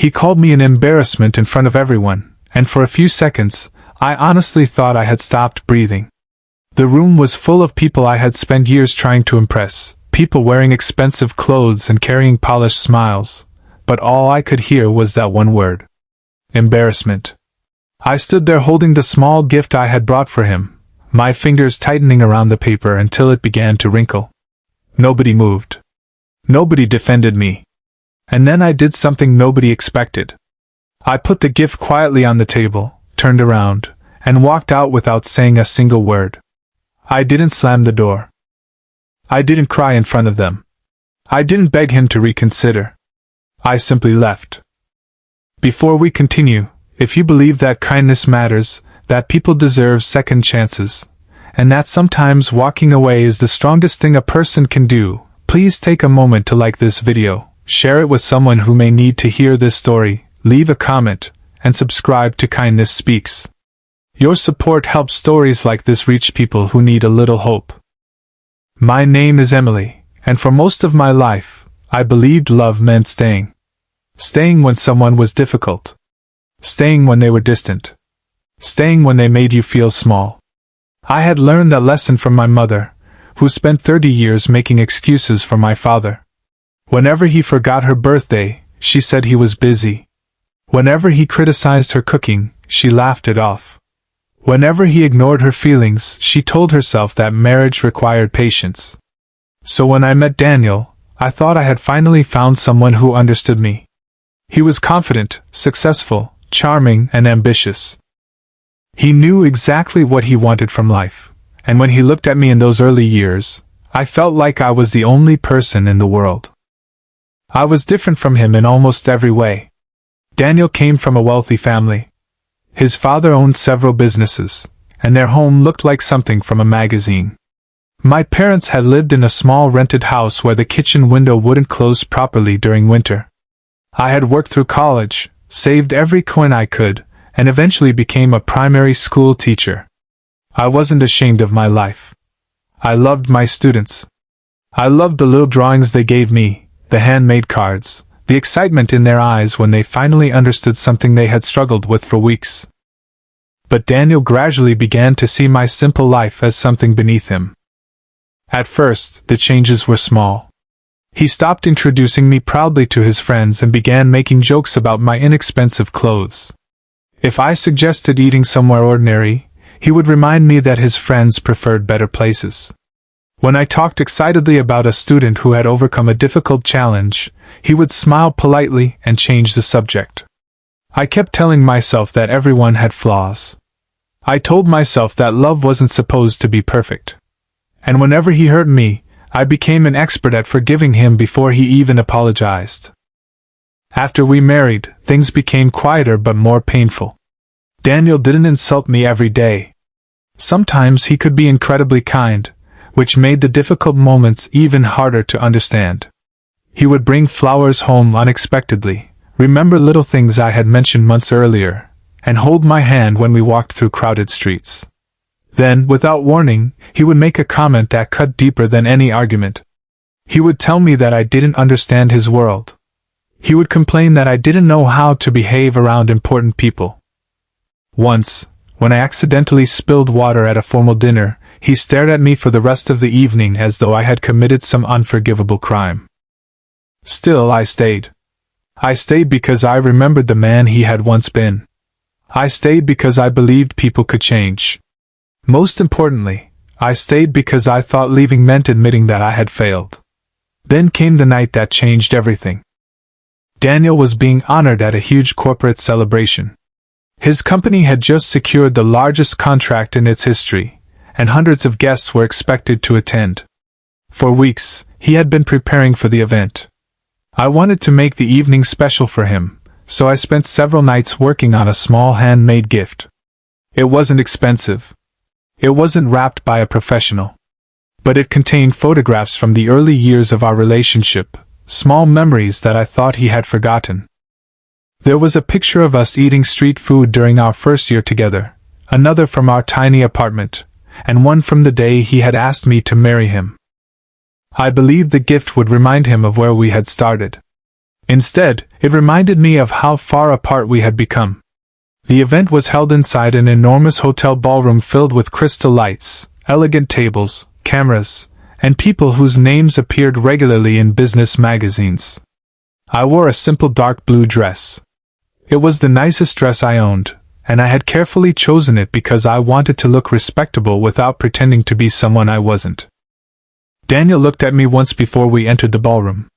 He called me an embarrassment in front of everyone, and for a few seconds, I honestly thought I had stopped breathing. The room was full of people I had spent years trying to impress, people wearing expensive clothes and carrying polished smiles, but all I could hear was that one word. Embarrassment. I stood there holding the small gift I had brought for him, my fingers tightening around the paper until it began to wrinkle. Nobody moved. Nobody defended me. And then I did something nobody expected. I put the gift quietly on the table, turned around, and walked out without saying a single word. I didn't slam the door. I didn't cry in front of them. I didn't beg him to reconsider. I simply left. Before we continue, if you believe that kindness matters, that people deserve second chances, and that sometimes walking away is the strongest thing a person can do, please take a moment to like this video, share it with someone who may need to hear this story, leave a comment, and subscribe to Kindness Speaks. Your support helps stories like this reach people who need a little hope. My name is Emily, and for most of my life, I believed love meant staying. Staying when someone was difficult. Staying when they were distant. Staying when they made you feel small. I had learned that lesson from my mother, who spent 30 years making excuses for my father. Whenever he forgot her birthday, she said he was busy. Whenever he criticized her cooking, she laughed it off. Whenever he ignored her feelings, she told herself that marriage required patience. So when I met Daniel, I thought I had finally found someone who understood me. He was confident, successful, charming, and ambitious. He knew exactly what he wanted from life, and when he looked at me in those early years, I felt like I was the only person in the world. I was different from him in almost every way. Daniel came from a wealthy family. His father owned several businesses, and their home looked like something from a magazine. My parents had lived in a small rented house where the kitchen window wouldn't close properly during winter. I had worked through college, saved every coin I could, and eventually became a primary school teacher. I wasn't ashamed of my life. I loved my students. I loved the little drawings they gave me, the handmade cards, the excitement in their eyes when they finally understood something they had struggled with for weeks. But Daniel gradually began to see my simple life as something beneath him. At first, the changes were small. He stopped introducing me proudly to his friends and began making jokes about my inexpensive clothes. If I suggested eating somewhere ordinary, he would remind me that his friends preferred better places. When I talked excitedly about a student who had overcome a difficult challenge, he would smile politely and change the subject. I kept telling myself that everyone had flaws. I told myself that love wasn't supposed to be perfect. And whenever he hurt me, I became an expert at forgiving him before he even apologized. After we married, things became quieter but more painful. Daniel didn't insult me every day. Sometimes he could be incredibly kind, which made the difficult moments even harder to understand. He would bring flowers home unexpectedly, remember little things I had mentioned months earlier, and hold my hand when we walked through crowded streets. Then, without warning, he would make a comment that cut deeper than any argument. He would tell me that I didn't understand his world. He would complain that I didn't know how to behave around important people. Once, when I accidentally spilled water at a formal dinner, he stared at me for the rest of the evening as though I had committed some unforgivable crime. Still, I stayed. I stayed because I remembered the man he had once been. I stayed because I believed people could change. Most importantly, I stayed because I thought leaving meant admitting that I had failed. Then came the night that changed everything. Daniel was being honored at a huge corporate celebration. His company had just secured the largest contract in its history, and hundreds of guests were expected to attend. For weeks, he had been preparing for the event. I wanted to make the evening special for him, so I spent several nights working on a small handmade gift. It wasn't expensive. It wasn't wrapped by a professional. But it contained photographs from the early years of our relationship, small memories that I thought he had forgotten. There was a picture of us eating street food during our first year together, another from our tiny apartment, and one from the day he had asked me to marry him. I believed the gift would remind him of where we had started. Instead, It reminded me of how far apart we had become. The event was held inside an enormous hotel ballroom filled with crystal lights, elegant tables, cameras, and people whose names appeared regularly in business magazines. I wore a simple dark blue dress. It was the nicest dress I owned, and I had carefully chosen it because I wanted to look respectable without pretending to be someone I wasn't. Daniel looked at me once before we entered the ballroom.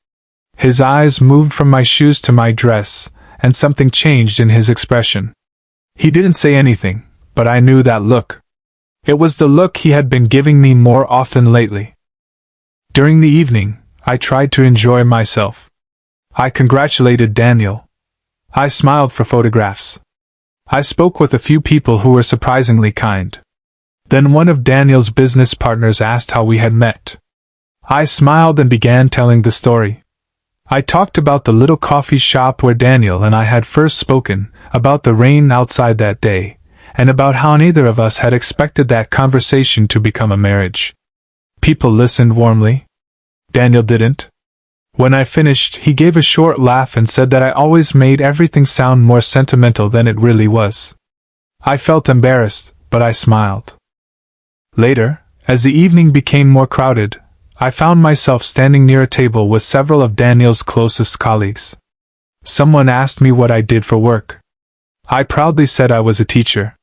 His eyes moved from my shoes to my dress, and something changed in his expression. He didn't say anything, but I knew that look. It was the look he had been giving me more often lately. During the evening, I tried to enjoy myself. I congratulated Daniel. I smiled for photographs. I spoke with a few people who were surprisingly kind. Then one of Daniel's business partners asked how we had met. I smiled and began telling the story. I talked about the little coffee shop where Daniel and I had first spoken, about the rain outside that day, and about how neither of us had expected that conversation to become a marriage. People listened warmly. Daniel didn't. When I finished, he gave a short laugh and said that I always made everything sound more sentimental than it really was. I felt embarrassed, but I smiled. Later, as the evening became more crowded, I found myself standing near a table with several of Daniel's closest colleagues. Someone asked me what I did for work. I proudly said I was a teacher.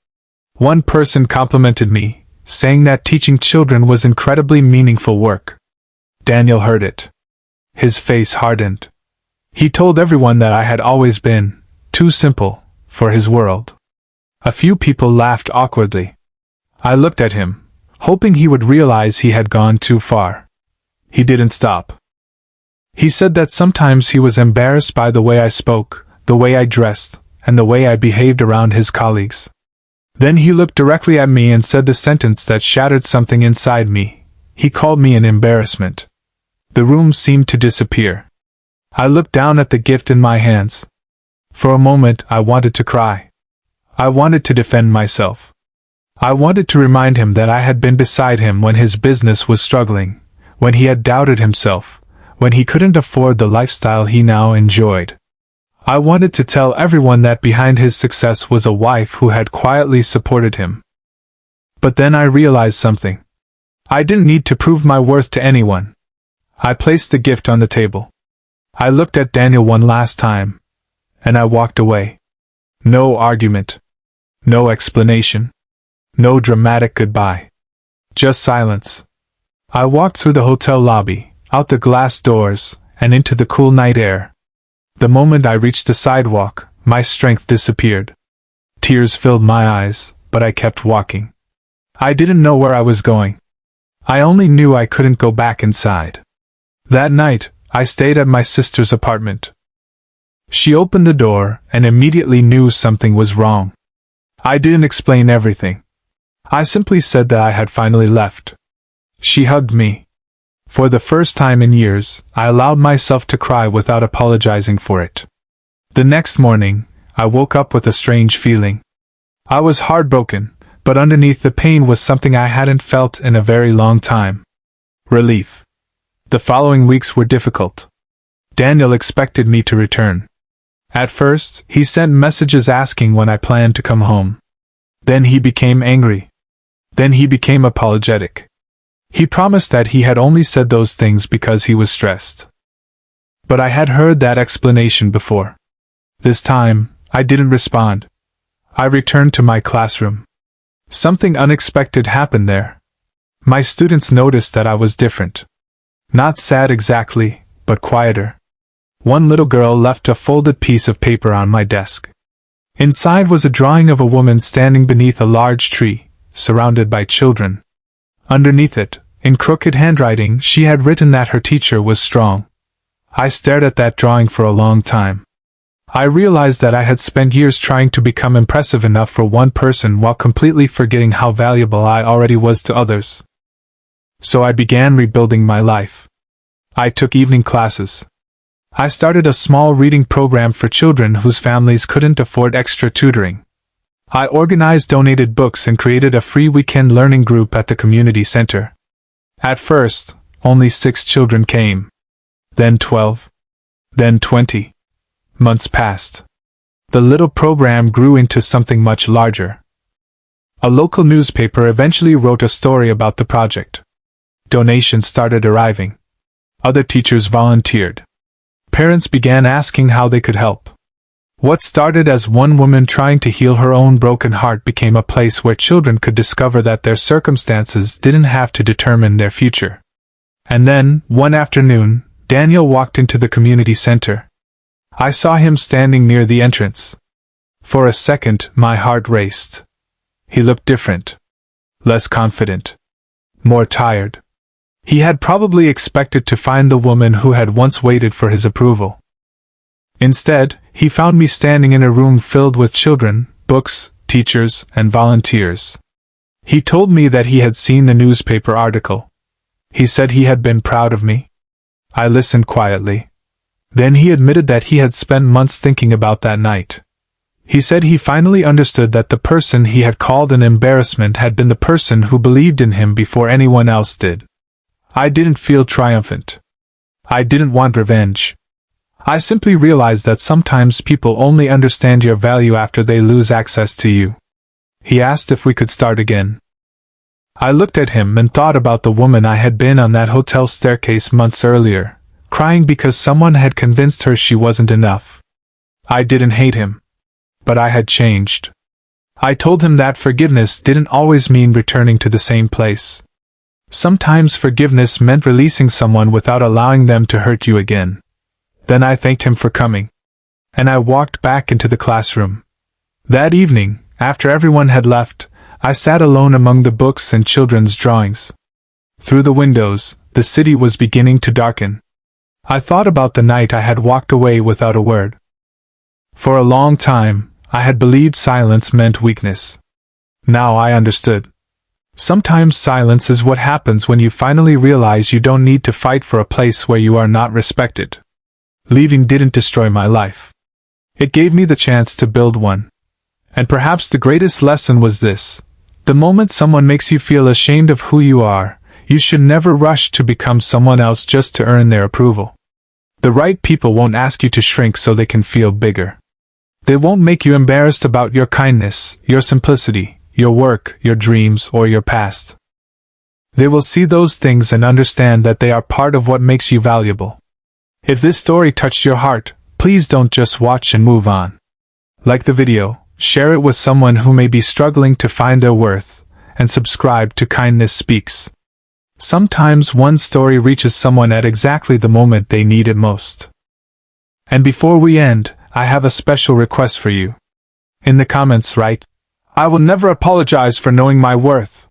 One person complimented me, saying that teaching children was incredibly meaningful work. Daniel heard it. His face hardened. He told everyone that I had always been too simple for his world. A few people laughed awkwardly. I looked at him, hoping he would realize he had gone too far. He didn't stop. He said that sometimes he was embarrassed by the way I spoke, the way I dressed, and the way I behaved around his colleagues. Then he looked directly at me and said the sentence that shattered something inside me. He called me an embarrassment. The room seemed to disappear. I looked down at the gift in my hands. For a moment, I wanted to cry. I wanted to defend myself. I wanted to remind him that I had been beside him when his business was struggling, when he had doubted himself, when he couldn't afford the lifestyle he now enjoyed. I wanted to tell everyone that behind his success was a wife who had quietly supported him. But then I realized something. I didn't need to prove my worth to anyone. I placed the gift on the table. I looked at Daniel one last time, and I walked away. No argument. No explanation. No dramatic goodbye. Just silence. I walked through the hotel lobby, out the glass doors, and into the cool night air. The moment I reached the sidewalk, my strength disappeared. Tears filled my eyes, but I kept walking. I didn't know where I was going. I only knew I couldn't go back inside. That night, I stayed at my sister's apartment. She opened the door and immediately knew something was wrong. I didn't explain everything. I simply said that I had finally left. She hugged me. For the first time in years, I allowed myself to cry without apologizing for it. The next morning, I woke up with a strange feeling. I was heartbroken, but underneath the pain was something I hadn't felt in a very long time. Relief. The following weeks were difficult. Daniel expected me to return. At first, he sent messages asking when I planned to come home. Then he became angry. Then he became apologetic. He promised that he had only said those things because he was stressed. But I had heard that explanation before. This time, I didn't respond. I returned to my classroom. Something unexpected happened there. My students noticed that I was different. Not sad exactly, but quieter. One little girl left a folded piece of paper on my desk. Inside was a drawing of a woman standing beneath a large tree, surrounded by children. Underneath it, in crooked handwriting, she had written that her teacher was strong. I stared at that drawing for a long time. I realized that I had spent years trying to become impressive enough for one person while completely forgetting how valuable I already was to others. So I began rebuilding my life. I took evening classes. I started a small reading program for children whose families couldn't afford extra tutoring. I organized donated books and created a free weekend learning group at the community center. At first, only 6 children came. Then 12. Then 20. Months passed. The little program grew into something much larger. A local newspaper eventually wrote a story about the project. Donations started arriving. Other teachers volunteered. Parents began asking how they could help. What started as one woman trying to heal her own broken heart became a place where children could discover that their circumstances didn't have to determine their future. And then, one afternoon, Daniel walked into the community center. I saw him standing near the entrance. For a second, my heart raced. He looked different. Less confident. More tired. He had probably expected to find the woman who had once waited for his approval. Instead, he found me standing in a room filled with children, books, teachers, and volunteers. He told me that he had seen the newspaper article. He said he had been proud of me. I listened quietly. Then he admitted that he had spent months thinking about that night. He said he finally understood that the person he had called an embarrassment had been the person who believed in him before anyone else did. I didn't feel triumphant. I didn't want revenge. I simply realized that sometimes people only understand your value after they lose access to you. He asked if we could start again. I looked at him and thought about the woman I had been on that hotel staircase months earlier, crying because someone had convinced her she wasn't enough. I didn't hate him. But I had changed. I told him that forgiveness didn't always mean returning to the same place. Sometimes forgiveness meant releasing someone without allowing them to hurt you again. Then I thanked him for coming. And I walked back into the classroom. That evening, after everyone had left, I sat alone among the books and children's drawings. Through the windows, the city was beginning to darken. I thought about the night I had walked away without a word. For a long time, I had believed silence meant weakness. Now I understood. Sometimes silence is what happens when you finally realize you don't need to fight for a place where you are not respected. Leaving didn't destroy my life. It gave me the chance to build one. And perhaps the greatest lesson was this: the moment someone makes you feel ashamed of who you are, you should never rush to become someone else just to earn their approval. The right people won't ask you to shrink so they can feel bigger. They won't make you embarrassed about your kindness, your simplicity, your work, your dreams, or your past. They will see those things and understand that they are part of what makes you valuable. If this story touched your heart, please don't just watch and move on. Like the video, share it with someone who may be struggling to find their worth, and subscribe to Kindness Speaks. Sometimes one story reaches someone at exactly the moment they need it most. And before we end, I have a special request for you. In the comments write, "I will never apologize for knowing my worth."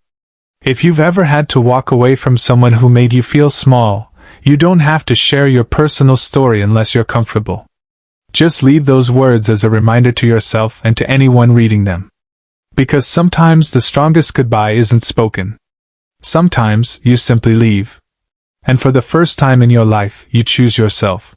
If you've ever had to walk away from someone who made you feel small, you don't have to share your personal story unless you're comfortable. Just leave those words as a reminder to yourself and to anyone reading them. Because sometimes the strongest goodbye isn't spoken. Sometimes you simply leave. And for the first time in your life, you choose yourself.